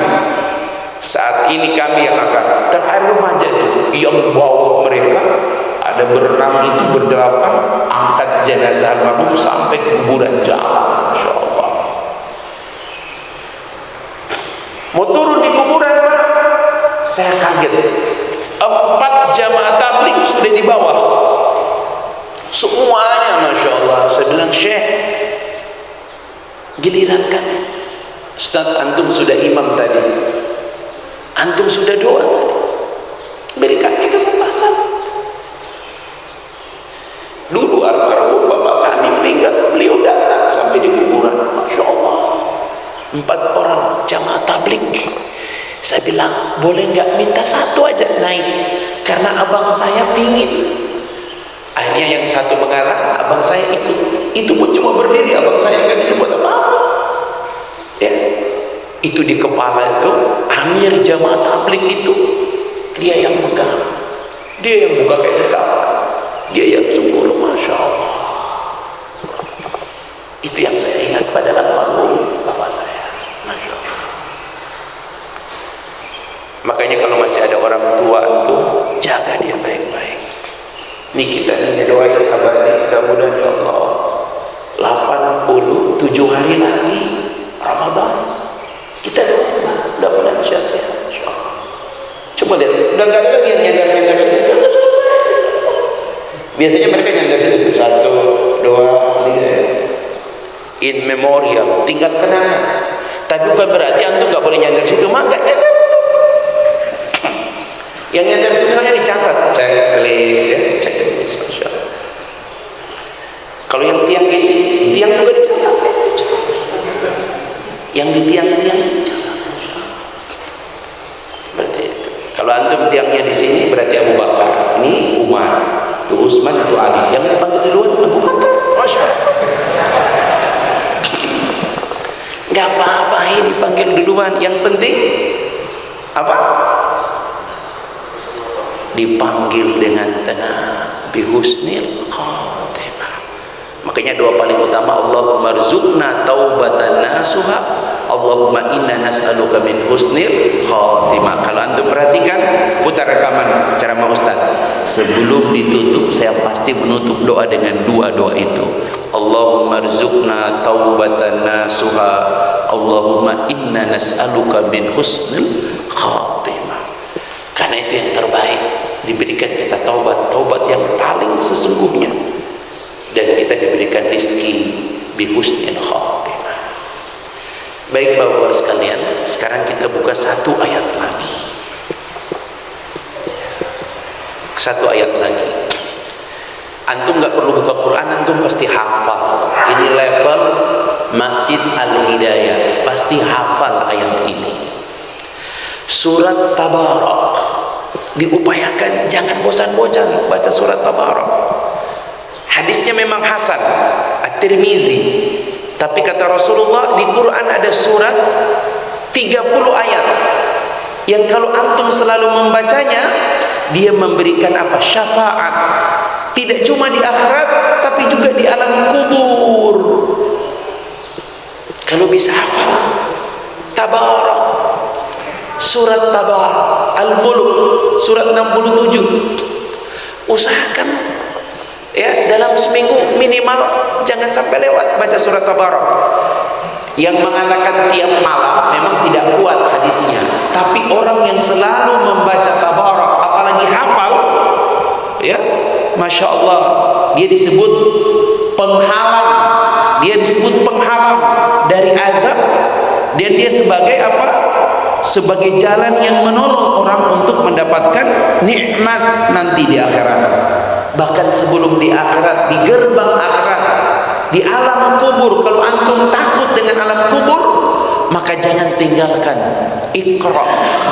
Speaker 1: Saat ini kami yang akan, terakhir remaja itu yang bawa mereka, ada berenang itu berdelapan, angkat jenazah almarhum sampai ke kuburan jalan, Masya Allah. Mau turun di kuburan Pak, saya kaget. 4 jamaah tabligh sudah di bawah, semuanya, Masya Allah. Saya bilang, Syekh, giliran kami. Ustaz, antum sudah imam tadi, antum sudah doa tadi, beri kami kesempatan. Dulu almarhum bapak kami meninggal, beliau datang sampai di kuburan, Masya Allah, 4 orang jamaah tabligh. Saya bilang, boleh nggak minta 1 aja naik, karena abang saya pingin Akhirnya yang satu mengalah, abang saya ikut. Itu pun cuma berdiri, abang saya nggak bisa buat apa-apa. Ya, itu di kepala itu amir jamaah tabligh itu dia yang pegang, dia yang buka kayak kafan, dia yang sungguh, masya Allah. Itu yang saya ingat pada almarhum bapak saya, masya Allah. Makanya kalau masih ada orang tua tuh jaga dia baik-baik. Nih kita nih doain kabar nih, mudah-mudahan ya Allah 87 hari lagi Ramadan kita doain mudah-mudahan sehat-sehat insyaallah. Coba lihat, udah nggak ada lagi yang nyandar situ, udah selesai. Biasanya mereka nyandar situ 1, 2, 3 in memoriam, tinggal kenangan. Tapi bukan berarti antum nggak boleh nyandar situ, mah nggak nyandar. Yang nyandar situ semuanya dicatat, checklist ya, checklist, masya Allah. Kalau yang tiang ini, tiang juga dicatat. Yang di tiang-tiang dicatat. Berarti itu. Kalau antum tiangnya di sini berarti Abu Bakar, ini Umar, itu Utsman, itu Ali. Yang dipanggil duluan Abu Bakar, masya Allah. Gak apa-apa ini dipanggil duluan, yang penting apa? Dipanggil dengan tenang, bihusnil khatimah. Makanya doa paling utama, Allahumma rzuqna taubatan nasuha, Allahumma inna nas'aluka min husnil khatimah. Kalau antum perhatikan, putar rekaman ceramah Ustaz, sebelum ditutup saya pasti menutup doa dengan dua doa itu. Allahumma rzuqna taubatan nasuha, Allahumma inna nas'aluka min husnil khatimah. Karena itu yang terbaik, diberikan kita taubat yang paling sesungguhnya, dan kita diberikan rizki bihusnil khatimah. Baik Bapak sekalian, sekarang kita buka satu ayat lagi. Satu ayat lagi. Antum nggak perlu buka Quran, antum pasti hafal. Ini level Masjid Al-Hidayah, pasti hafal ayat ini. Surat Tabarak, diupayakan jangan bosan-bosan baca surat Tabarak. Hadisnya memang hasan, At-Tirmizi, tapi kata Rasulullah di Quran ada surat 30 ayat yang kalau antum selalu membacanya, dia memberikan apa? Syafaat, tidak cuma di akhirat tapi juga di alam kubur. Kalau bisa hafal Tabarak, surat Tabarak, Al-Mulk, surat 67. Usahakan ya dalam seminggu minimal jangan sampai lewat baca surat Tabarak. Yang mengatakan tiap malam memang tidak kuat hadisnya, tapi orang yang selalu membaca Tabarak apalagi hafal ya, masya Allah, dia disebut penghalang, dia disebut penghalang dari azab, dan dia sebagai apa? Sebagai jalan yang menolong orang untuk mendapatkan nikmat nanti di akhirat. Bahkan sebelum di akhirat, di gerbang akhirat, di alam kubur, kalau antum takut dengan alam kubur, maka jangan tinggalkan Iqra,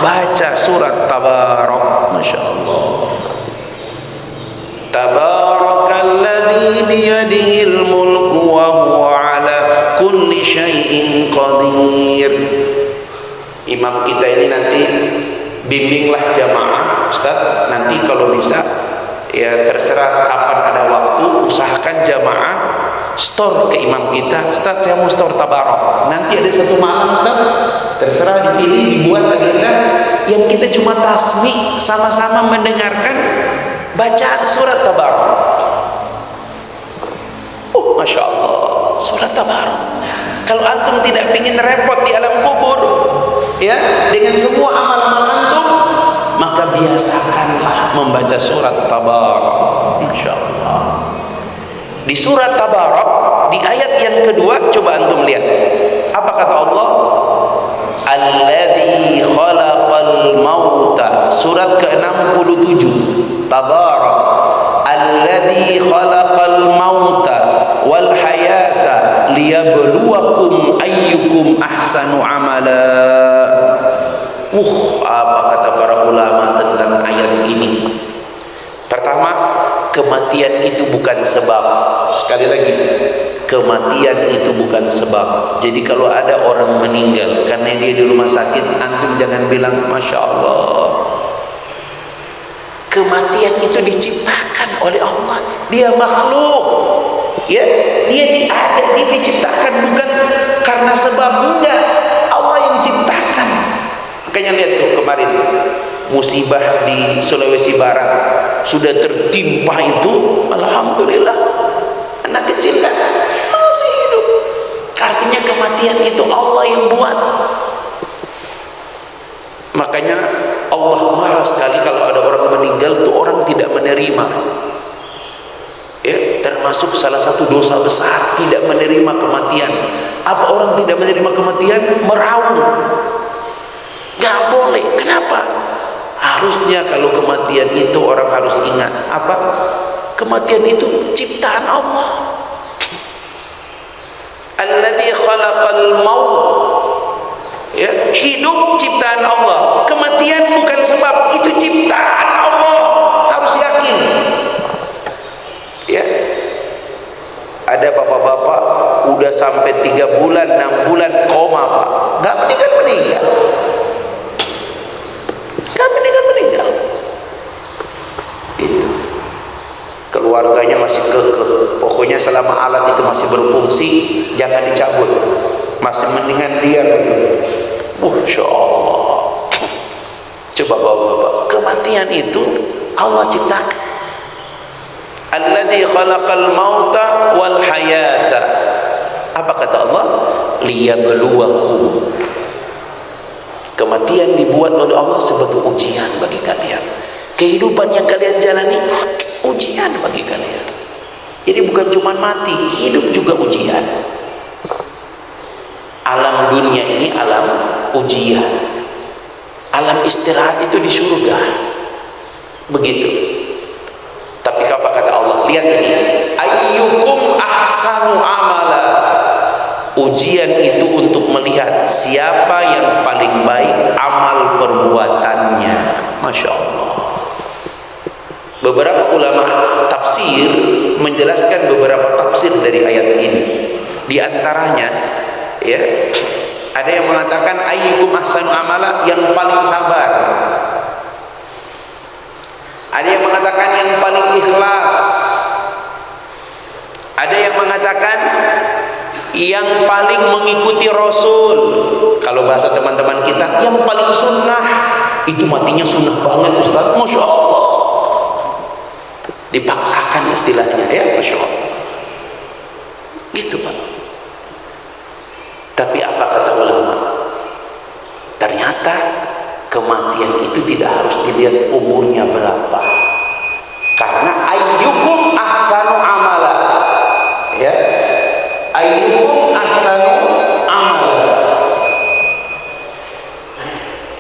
Speaker 1: baca surat Tabarak, masya Allah. Tabarakalladzi biyadihil mulku wa huwa ala kulli syai'in qadir. Imam kita ini nanti bimbinglah jamaah Ustaz, nanti kalau bisa ya terserah kapan ada waktu, usahakan jamaah store ke imam kita, Ustaz saya mau store Tabarak. Nanti ada satu malam Ustaz, terserah dipilih, dibuat agenda yang kita cuma tasmi, sama-sama mendengarkan bacaan surat Tabarak. Masya Allah, surat Tabarak. Kalau antum tidak ingin repot di alam kubur ya dengan semua amal-amal antum, maka biasakanlah membaca surat Tabarak, insya Allah. Di surat Tabarak di ayat yang kedua, coba antum lihat apa kata Allah, alladzi khalaqal mauta, surat ke-67 Tabarak, alladzi khalaqal mauta wal hayata liyabluwakum ayyukum ahsanu amala. Apa kata para ulama tentang ayat ini? Pertama, kematian itu bukan sebab. Sekali lagi, kematian itu bukan sebab. Jadi kalau ada orang meninggal karena dia di rumah sakit, antum jangan bilang Masya Allah. Kematian itu diciptakan oleh Allah. Dia makhluk, ya, dia diciptakan bukan karena sebab, enggak. Allah yang ciptakan. Makanya lihat tuh kemarin musibah di Sulawesi Barat sudah tertimpa itu, alhamdulillah anak kecil kan masih hidup. Artinya kematian itu Allah yang buat. Makanya Allah marah sekali kalau ada orang meninggal tuh orang tidak menerima. Ya, termasuk salah satu dosa besar tidak menerima kematian. Apa orang tidak menerima kematian? Meraung. Gak boleh. Kenapa? Harusnya kalau kematian itu orang harus ingat apa? Kematian itu ciptaan Allah. Alladzi khalaqal maut. Ya, hidup ciptaan Allah, kematian bukan sebab, itu ciptaan Allah, harus yakin. Ya, ada bapak-bapak udah sampai 3 bulan 6 bulan koma Pak, nggak meninggal, itu keluarganya masih kekeh, pokoknya selama alat itu masih berfungsi jangan dicabut, masih mendingan dia gitu. Masya Allah. Coba bapak-bapak, kematian itu Allah ciptakan. Alladzi khalaqal mauta wal hayata. Apa kata Allah? Liyabluwakum. Kematian dibuat oleh Allah sebagai ujian bagi kalian. Kehidupan yang kalian jalani ujian bagi kalian. Jadi bukan cuma mati, hidup juga ujian. Alam dunia ini alam ujian. Alam istirahat itu di surga. Begitu. Tapi apa kata Allah? Lihat ini. Ayyukum ahsanu amala. Ujian itu untuk melihat siapa yang paling baik amal perbuatannya. Masya Allah. Beberapa ulama tafsir menjelaskan beberapa tafsir dari ayat ini. Di antaranya, ya, ada yang mengatakan ayyukum ahsanu amala, yang paling sabar. Ada yang mengatakan yang paling ikhlas. Ada yang mengatakan yang paling mengikuti Rasul. Kalau bahasa teman-teman kita, yang paling sunnah. Itu matinya sunnah banget Ustaz, Masya Allah. Dipaksakan istilahnya, ya, Masya Allah. Gitu Pak. Tapi apa kata ulama? Ternyata kematian itu tidak harus dilihat umurnya berapa. Karena ayyukum ahsanu amala. Ya. Ayyukum ahsanu amala.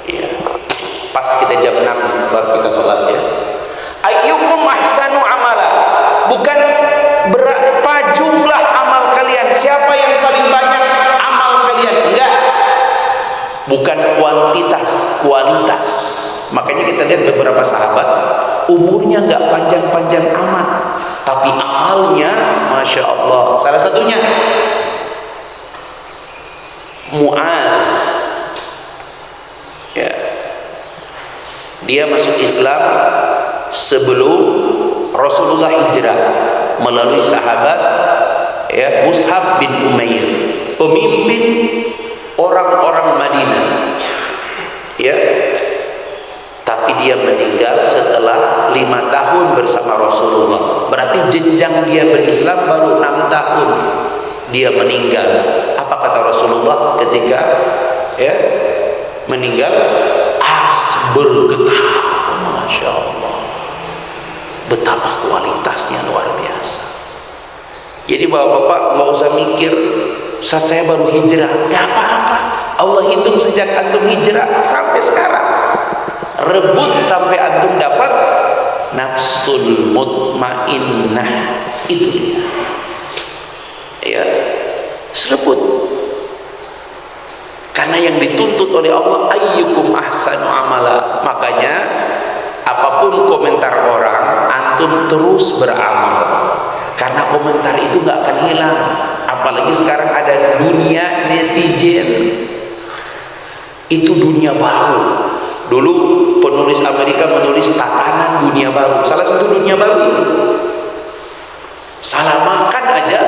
Speaker 1: Ya. Pas kita jam 6 baru kita sholat, ya. Ayyukum ahsanu amala. Bukan berapa jumlah amal kalian, siapa yang paling banyak amal kalian, enggak. Bukan kuantitas, kualitas. Makanya kita lihat beberapa sahabat umurnya enggak panjang-panjang amat, tapi amalnya Masya Allah. Salah satunya Muaz, ya, dia masuk Islam sebelum Rasulullah hijrah melalui sahabat, ya, Mus'ab bin Umair, pemimpin orang-orang Madinah, ya. Tapi dia meninggal setelah 5 tahun bersama Rasulullah. Berarti jenjang dia berislam baru 6 tahun dia meninggal. Apa kata Rasulullah ketika, ya, meninggal? Ars bergetar. Masya Allah. Betapa kualitasnya luar biasa. Jadi bapak-bapak nggak usah mikir saat saya baru hijrah, nggak apa-apa. Allah hitung sejak antum hijrah sampai sekarang. Rebut sampai antum dapat nafsul mutmainnah, itu dia. Ya, serebut. Karena yang dituntut oleh Allah ayyukum ahsanu amala. Makanya apapun komentar orang, antum terus beramal, karena komentar itu nggak akan hilang. Apalagi sekarang ada dunia netizen, itu dunia baru. Dulu penulis Amerika menulis tatanan dunia baru, salah satu dunia baru itu salah makan aja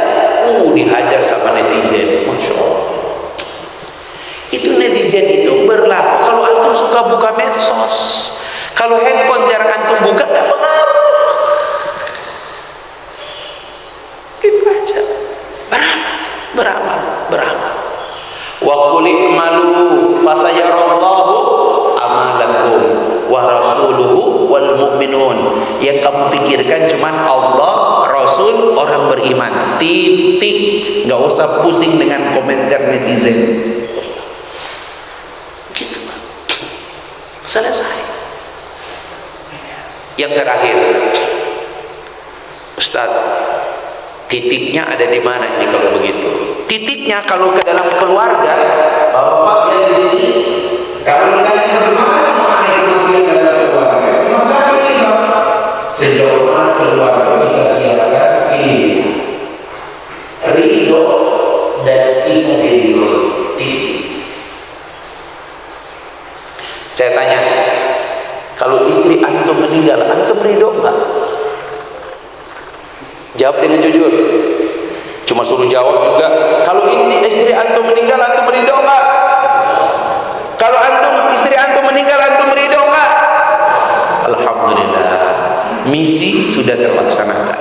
Speaker 1: dihajar sama netizen. Masya Allah, itu netizen itu berlaku kalau antum suka buka medsos. Kalau handphone jarang antum buka, gak pengaruh. Gitu aja. Beramal. Wa qul i'malu fasayarallahu amalakum wa rasuluhu wal mu'minun. Yang kamu pikirkan cuman Allah, Rasul, orang beriman. Titik. Gak usah pusing dengan komentar netizen. Gitu, Pak. Selesai. Yang terakhir, Ustaz, titiknya ada di mana ini kalau begitu? Titiknya kalau ke dalam keluarga, bapak yang di sini, kalau ditanya bagaimana mengenai kemudian dalam keluarga, cuma satu ini, sejauh mana keluarga kita siapkan ini, ridho dan kita ridho. Saya tanya, kalau istri antum meninggal, antum ridho enggak? Jawab dengan jujur. Cuma suruh jawab juga. Kalau istri antum meninggal, antum ridho enggak? Kalau istri antum meninggal, antum ridho enggak? Alhamdulillah, misi sudah terlaksanakan.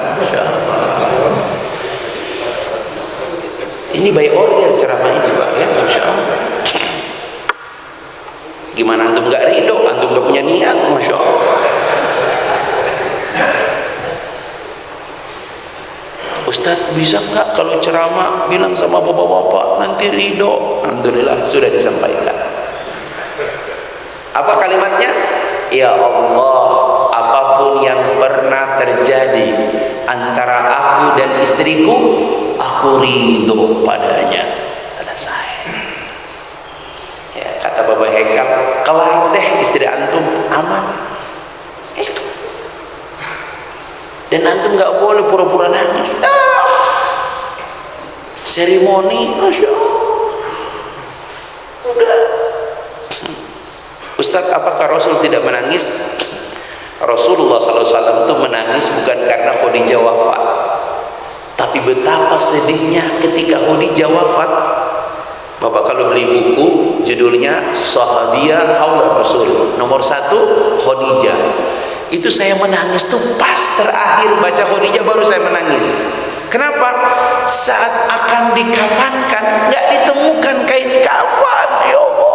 Speaker 1: Ini by order ceramah ini, Pak, ya, Masya Allah. Gimana antum gak ridho? Antum gak punya niat, Masya Allah. Ustadz, bisa nggak kalau ceramah bilang sama bapak-bapak nanti ridho? Alhamdulillah sudah disampaikan. Apa kalimatnya? Ya Allah, apapun yang pernah terjadi antara aku dan istriku, aku ridho padanya. Selesai. Ya, kata Bapak Hekal, kelar deh istri antum, aman. Itu. Dan antum nggak boleh pura-pura nangis. Seremoni, Masya Allah. Udah. Ustadz, apakah Rasul tidak menangis? Rasulullah SAW itu menangis bukan karena Khadijah wafat, tapi betapa sedihnya ketika Khadijah wafat. Bapak kalau beli buku judulnya Sahabiyah Haula Rasul, nomor 1 Khadijah, itu saya menangis tuh pas terakhir baca Khadijah baru saya menangis. Kenapa? Saat akan dikafankan nggak ditemukan kain kafan, ya Allah.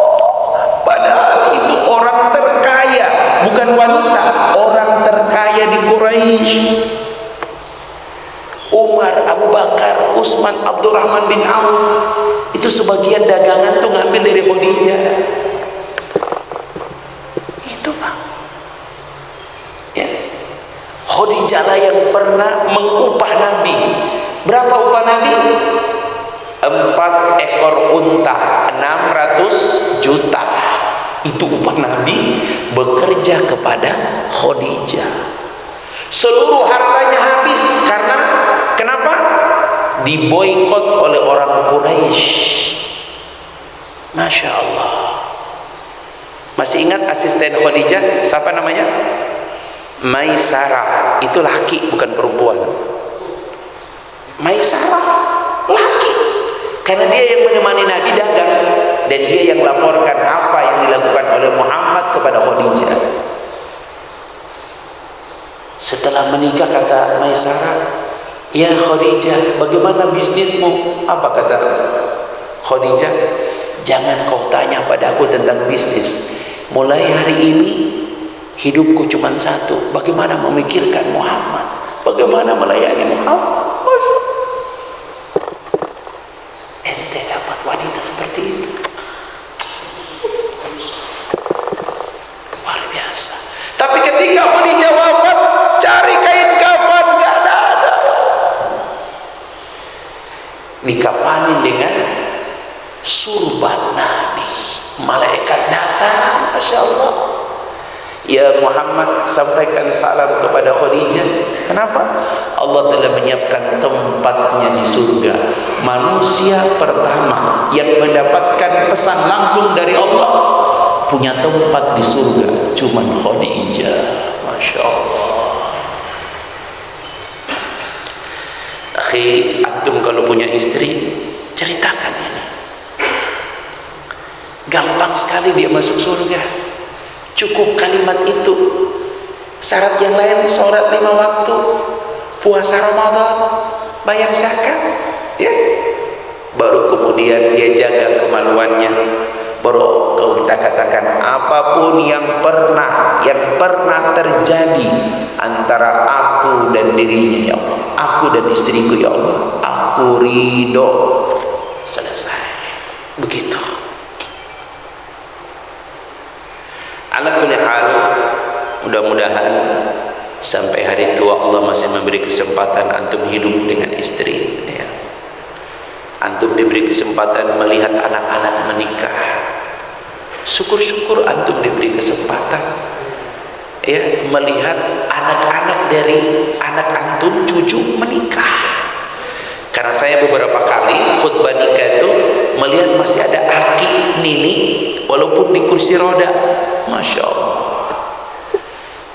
Speaker 1: Padahal itu orang terkaya, bukan wanita, orang terkaya di Quraisy. Umar, Abu Bakar, Utsman, Abdurrahman bin Auf, itu sebagian dagangan tuh ngambil dari Khadijah. Itu, Pak. Ya. Khadijah lah yang pernah mengupah Nabi. Berapa upah Nabi? 4 ekor unta, 600 juta. Itu upah Nabi bekerja kepada Khadijah. Seluruh hartanya habis karena kenapa? Diboikot oleh orang Quraisy. Masya Allah. Masih ingat asisten Khadijah siapa namanya? Maisarah. Itu laki bukan perempuan. Maisarah laki, karena dia yang menemani Nabi dagang dan dia yang laporkan apa yang dilakukan oleh Muhammad kepada Khadijah. Setelah menikah kata Maisarah, ya Khadijah, bagaimana bisnismu? Apa kata Khadijah? Jangan kau tanya padaku tentang bisnis. Mulai hari ini hidupku cuma satu, bagaimana memikirkan Muhammad, bagaimana melayani Muhammad. Ente dapat wanita seperti itu, luar biasa. Tapi ketika Khadijah wafat, cari kain kafan gak ada. Dikafanin dengan surban Nabi. Malaikat datang, Masya Allah. Ya ya Muhammad, sampaikan salam kepada Khadijah. Kenapa? Allah telah menyiapkan tempatnya di surga. Manusia pertama yang mendapatkan pesan langsung dari Allah punya tempat di surga cuman Khadijah. Masya Allah. Akhi, antum kalau punya istri, ceritakan ini. Gampang sekali dia masuk surga. Cukup kalimat itu. Syarat yang lain, sholat 5 waktu, puasa Ramadan, bayar zakat, ya. Baru kemudian dia jaga kemaluannya. Baru kalau kita katakan apapun yang pernah terjadi antara aku dan dirinya, ya Allah, aku dan istriku, ya Allah, aku ridho. Selesai. Begitu. Ala kulli hal, mudah-mudahan sampai hari tua Allah masih memberi kesempatan antum hidup dengan istri, ya. Antum diberi kesempatan melihat anak-anak menikah. Syukur-syukur antum diberi kesempatan, ya, melihat anak-anak dari anak antum, cucu menikah. Karena saya beberapa kali khutbah nikah itu melihat masih ada aki nini walaupun di kursi roda. Masya Allah.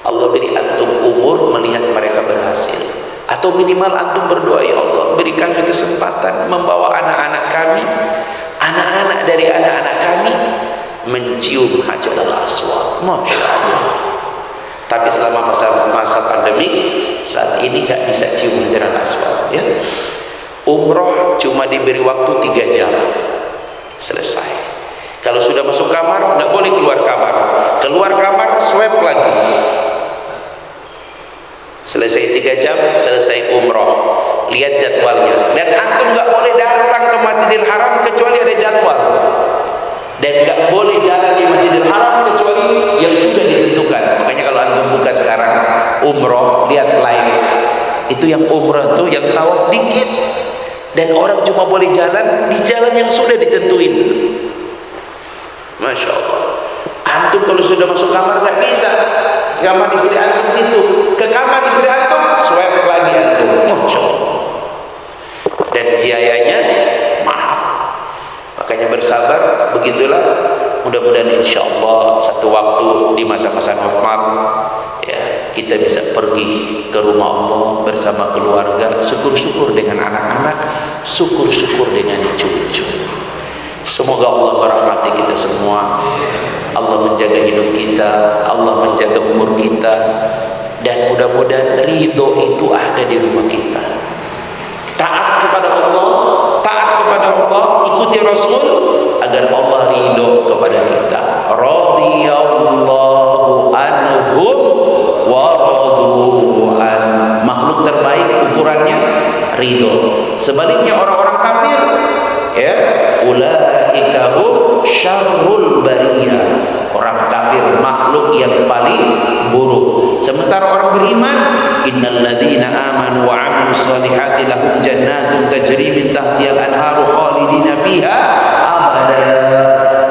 Speaker 1: Allah beri antum umur melihat mereka berhasil. Atau minimal antum berdoa, ya Allah, beri kami kesempatan membawa anak-anak kami, anak-anak dari anak-anak kami mencium Hajarul Aswad. Masya Allah. Tapi selama masa pandemi saat ini gak bisa cium Hajarul Aswad, ya. Umroh cuma diberi waktu 3 jam, selesai. Kalau sudah masuk kamar nggak boleh keluar kamar. Keluar kamar swab lagi. Selesai 3 jam, selesai umroh. Lihat jadwalnya. Dan antum nggak boleh datang ke Masjidil Haram kecuali ada jadwal. Dan nggak boleh jalan di Masjidil Haram kecuali yang sudah ditentukan. Makanya kalau antum buka sekarang umroh, lihat live. Itu yang umroh tuh yang tahu dikit. Dan orang cuma boleh jalan di jalan yang sudah ditentuin. Masya Allah. Antum kalau sudah masuk kamar nggak bisa. Kamar istri antum situ. Ke kamar istri antum swab lagi antum. Masya Allah. Dan biayanya mahal. Makanya bersabar. Begitulah. Mudah-mudahan insya Allah satu waktu di masa-masa normal, ya, kita bisa pergi ke rumah Allah bersama keluarga. Syukur-syukur dengan anak-anak, syukur-syukur dengan cucu. Semoga Allah merahmati kita semua. Allah menjaga hidup kita, Allah menjaga umur kita, dan mudah-mudahan ridho itu ada di rumah kita. Taat kepada Allah, ikuti Rasul agar Allah ridho kepada kita. Radhiyallahu anhum wa radu an. Makhluk terbaik ukurannya ridho. Sebaliknya orang-orang kafir, ya, ulaika hum syarrul bariyah. Orang kafir makhluk yang paling buruk. Sementara orang beriman, innal ladzina amanu wa 'amilus solihati lahum jannatun tajri min tahtihal anharu khalidina fiha abada.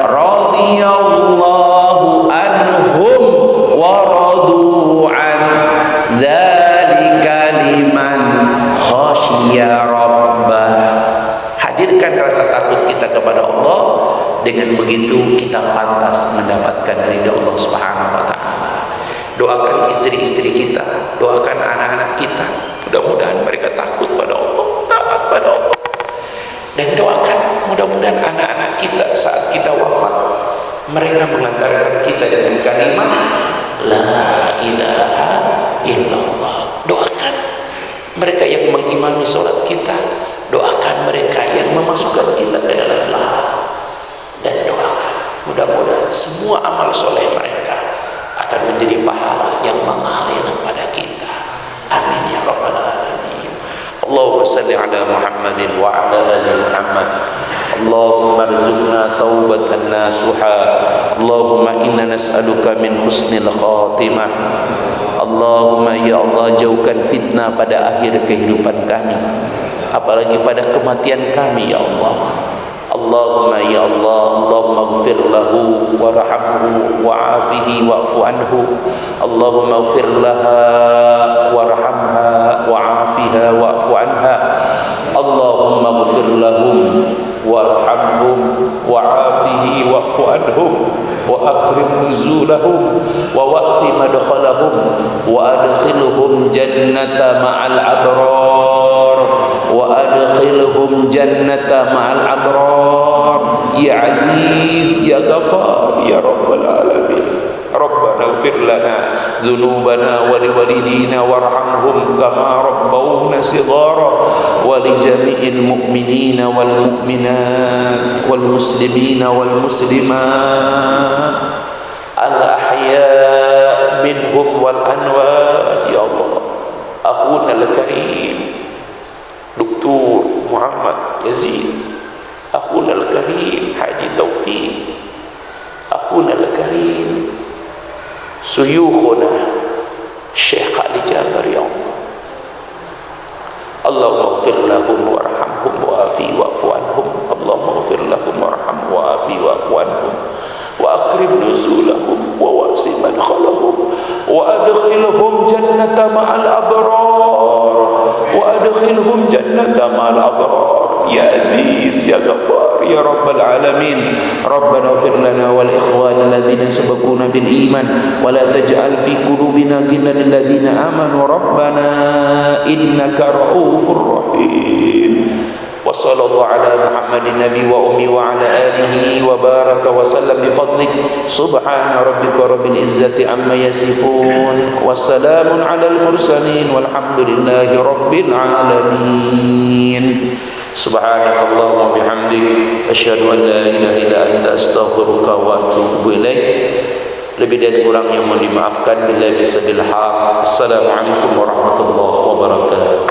Speaker 1: Radhiyallahu anhum wa radu an. Dzalika liman khasyiya rabbah. Hadirkan rasa takut kita kepada Allah. Dengan begitu kita pantas mendapatkan ridha Allah Subhanahu wa taala. Doakan istri-istri kita, doakan anak-anak kita, mudah-mudahan mereka takut pada Allah, taat pada Allah. Dan doakan mudah-mudahan anak-anak kita saat kita wafat, mereka mengantarkan kita dengan kalimat la ilaha illallah. Doakan mereka yang mengimami sholat kita, doakan mereka yang memasukkan kita ke dalam neraka. Dan doakan mudah-mudahan semua amal soleh mereka akan menjadi pahala yang mengalir pada kita. Amin ya rabbal alamin. Allahumma salli ala Muhammadin wa ala ali Muhammad. Allahumma arzuqna taubatan nasuha. Allahumma inna nas'aluka min husnil khatimah. Allahumma ya Allah, jauhkan fitnah pada akhir kehidupan kami, apalagi pada kematian kami, ya Allah. Allahumma ya Allah, Allahumma ighfir lahu warhamhu wa'afihi wa'fu anhu. Allahumma ighfir laha warhamha wa'afiha wa'fu anha. Allahumma ighfir lahum warhamhum wa'afihi wa'fu anhum wa akrim nuzulahum wa waqsi madkhalahum wa adkhilhum jannata ma'al abrar wa adkhilhum jannata ma'al abrar ya aziz ya ghafar ya rabbal alamin. Rabbana ighfir lana dhunubana wa liwalidina warhamhum kama rabbawna shighara wa li jami'il mu'minina wal mu'minat wal muslimina wal muslimat al ahya minhum wal anwat. Ya Allah, akhuna al karim Dr. Muhammad Yazid, akhuna al karim Haji Taufiq, akhuna al karim suyukhuna Syekh Ali Jabar. Ya Allah, Allahumma ighfir lahum warhamhum wa'afi wa'fu anhum. Allahumma ighfir lahum warhamhum wa'afi wa'fu anhum wa akrim nuzulahum wa wasi madkhalahum wa adkhilhum jannata ma'al abrar wa adkhilhum jannata ma'al abrar ya aziz ya ghafar ya rabbal alamin. Rabbana ighfir lana wal ikhwana alladhina sabaquna bil iman wa la taj'al fi qulubina ghillan lil ladzina amanu rabbana innaka ra'ufur rahim. Wa sallallahu ala Muhammadin nabi wa ummi wa ala alihi wa baraka wa sallam bi fadlik. Subhana rabbika rabbil izzati amma yasifun wa salamun ala al mursalin walhamdulillahi rabbil alamin. Subhanakallahumma bihamdik asyhadu an la ilaha illa anta astaghfiruka wa atubu ilaik. Lebih dan kurang yang mohon dimaafkan. Billahi bisabil haq. Assalamualaikum warahmatullahi wabarakatuh.